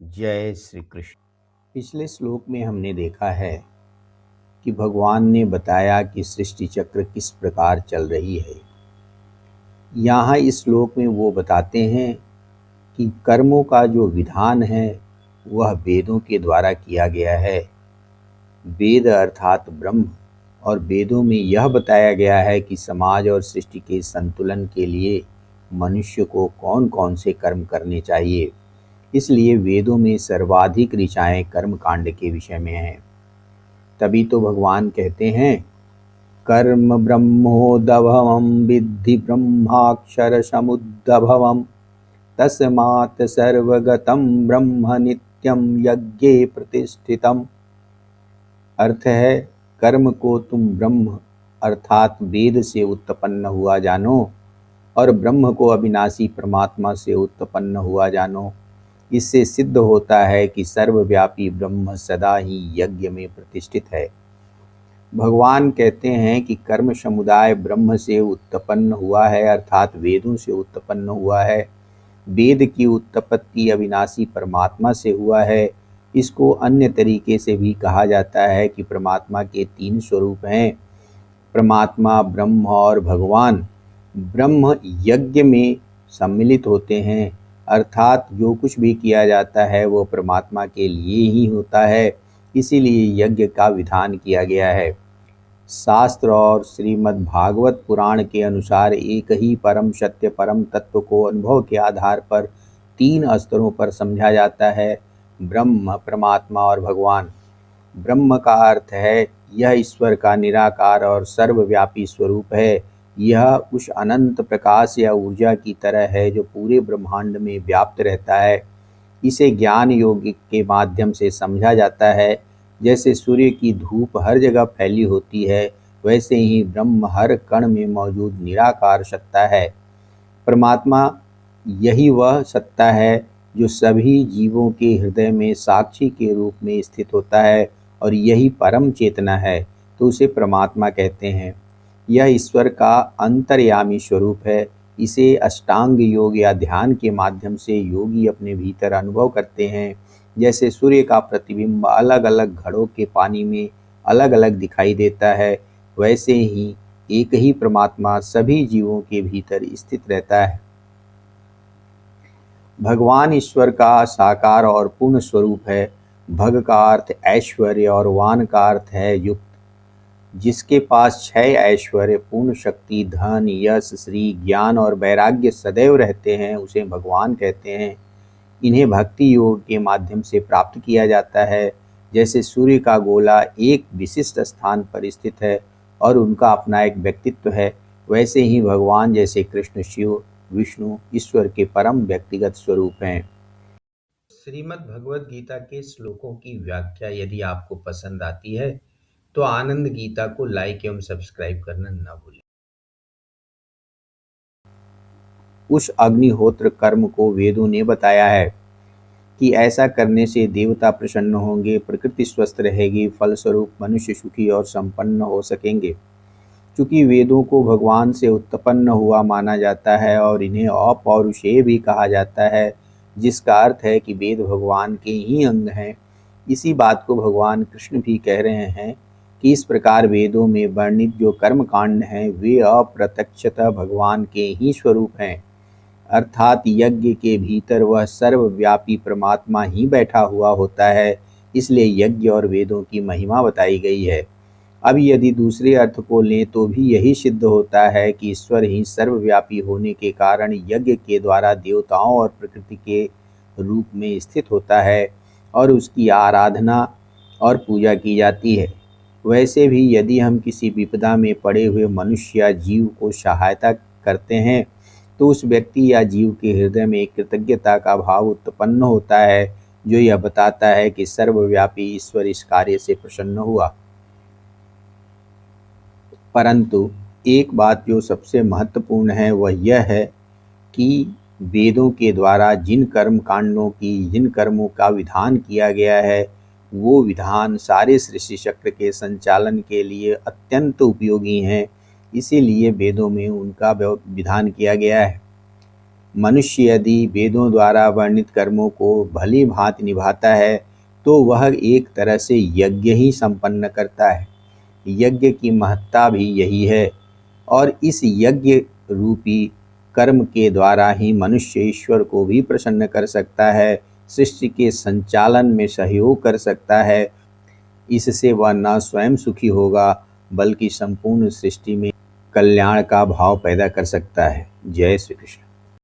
जय श्री कृष्ण। पिछले श्लोक में हमने देखा है कि भगवान ने बताया कि सृष्टि चक्र किस प्रकार चल रही है। यहाँ इस श्लोक में वो बताते हैं कि कर्मों का जो विधान है वह वेदों के द्वारा किया गया है। वेद अर्थात ब्रह्म, और वेदों में यह बताया गया है कि समाज और सृष्टि के संतुलन के लिए मनुष्य को कौन कौन से कर्म करने चाहिए। इसलिए वेदों में सर्वाधिक ऋचाएँ कर्म कांड के विषय में हैं। तभी तो भगवान कहते हैं, कर्म ब्रह्मोद्भवं विद्धि ब्रह्माक्षर समुद्भवम् तस्मात् सर्वगतं ब्रह्म नित्यं यज्ञे प्रतिष्ठितम्। अर्थ है, कर्म को तुम ब्रह्म अर्थात वेद से उत्पन्न हुआ जानो और ब्रह्म को अविनाशी परमात्मा से उत्पन्न हुआ जानो। इससे सिद्ध होता है कि सर्वव्यापी ब्रह्म सदा ही यज्ञ में प्रतिष्ठित है। भगवान कहते हैं कि कर्म समुदाय ब्रह्म से उत्पन्न हुआ है अर्थात वेदों से उत्पन्न हुआ है। वेद की उत्पत्ति अविनाशी परमात्मा से हुआ है। इसको अन्य तरीके से भी कहा जाता है कि परमात्मा के 3 स्वरूप हैं, परमात्मा, ब्रह्म और भगवान। ब्रह्म यज्ञ में सम्मिलित होते हैं अर्थात जो कुछ भी किया जाता है वो परमात्मा के लिए ही होता है, इसीलिए यज्ञ का विधान किया गया है। शास्त्र और श्रीमद् भागवत पुराण के अनुसार एक ही परम सत्य परम तत्व को अनुभव के आधार पर 3 स्तरों पर समझा जाता है, ब्रह्म, परमात्मा और भगवान। ब्रह्म का अर्थ है यह ईश्वर का निराकार और सर्वव्यापी स्वरूप है। यह उस अनंत प्रकाश या ऊर्जा की तरह है जो पूरे ब्रह्मांड में व्याप्त रहता है। इसे ज्ञान योग के माध्यम से समझा जाता है। जैसे सूर्य की धूप हर जगह फैली होती है, वैसे ही ब्रह्म हर कण में मौजूद निराकार सत्ता है। परमात्मा यही वह सत्ता है जो सभी जीवों के हृदय में साक्षी के रूप में स्थित होता है और यही परम चेतना है, तो उसे परमात्मा कहते हैं। यह ईश्वर का अंतर्यामी स्वरूप है। इसे अष्टांग योग या ध्यान के माध्यम से योगी अपने भीतर अनुभव करते हैं। जैसे सूर्य का प्रतिबिंब अलग अलग घड़ों के पानी में अलग अलग दिखाई देता है, वैसे ही एक ही परमात्मा सभी जीवों के भीतर स्थित रहता है। भगवान ईश्वर का साकार और पूर्ण स्वरूप है। भग का अर्थ ऐश्वर्य और वान का अर्थ है युक्त। जिसके पास 6 ऐश्वर्य, पूर्ण शक्ति, धन, यश, श्री, ज्ञान और वैराग्य सदैव रहते हैं, उसे भगवान कहते हैं। इन्हें भक्ति योग के माध्यम से प्राप्त किया जाता है। जैसे सूर्य का गोला एक विशिष्ट स्थान पर स्थित है और उनका अपना एक व्यक्तित्व है, वैसे ही भगवान जैसे कृष्ण, शिव, विष्णु ईश्वर के परम व्यक्तिगत स्वरूप हैं। श्रीमद् भगवद गीता के श्लोकों की व्याख्या यदि आपको पसंद आती है तो आनंद गीता को लाइक एवं सब्सक्राइब करना न भूलें। उस अग्निहोत्र कर्म को वेदों ने बताया है कि ऐसा करने से देवता प्रसन्न होंगे, प्रकृति स्वस्थ रहेगी, फलस्वरूप मनुष्य सुखी और संपन्न हो सकेंगे। चूंकि वेदों को भगवान से उत्पन्न हुआ माना जाता है और इन्हें अपौरुषेय भी कहा जाता है, जिसका अर्थ है कि वेद भगवान के ही अंग हैं। इसी बात को भगवान कृष्ण भी कह रहे हैं कि इस प्रकार वेदों में वर्णित जो कर्म कांड हैं वे अप्रत्यक्षतः भगवान के ही स्वरूप हैं, अर्थात यज्ञ के भीतर वह सर्वव्यापी परमात्मा ही बैठा हुआ होता है। इसलिए यज्ञ और वेदों की महिमा बताई गई है। अब यदि दूसरे अर्थ को लें तो भी यही सिद्ध होता है कि ईश्वर ही सर्वव्यापी होने के कारण यज्ञ के द्वारा देवताओं और प्रकृति के रूप में स्थित होता है और उसकी आराधना और पूजा की जाती है। वैसे भी यदि हम किसी विपदा में पड़े हुए मनुष्य या जीव को सहायता करते हैं तो उस व्यक्ति या जीव के हृदय में एक कृतज्ञता का भाव उत्पन्न होता है, जो यह बताता है कि सर्वव्यापी ईश्वर इस कार्य से प्रसन्न हुआ। परंतु एक बात जो सबसे महत्वपूर्ण है वह यह है कि वेदों के द्वारा जिन कर्म कांडों की जिन कर्मों का विधान किया गया है वो विधान सारे सृष्टि चक्र के संचालन के लिए अत्यंत उपयोगी हैं, इसीलिए वेदों में उनका विधान किया गया है। मनुष्य यदि वेदों द्वारा वर्णित कर्मों को भली भांति निभाता है तो वह एक तरह से यज्ञ ही संपन्न करता है। यज्ञ की महत्ता भी यही है और इस यज्ञ रूपी कर्म के द्वारा ही मनुष्य ईश्वर को भी प्रसन्न कर सकता है, सृष्टि के संचालन में सहयोग कर सकता है। इससे वह न स्वयं सुखी होगा बल्कि संपूर्ण सृष्टि में कल्याण का भाव पैदा कर सकता है। जय श्री कृष्ण।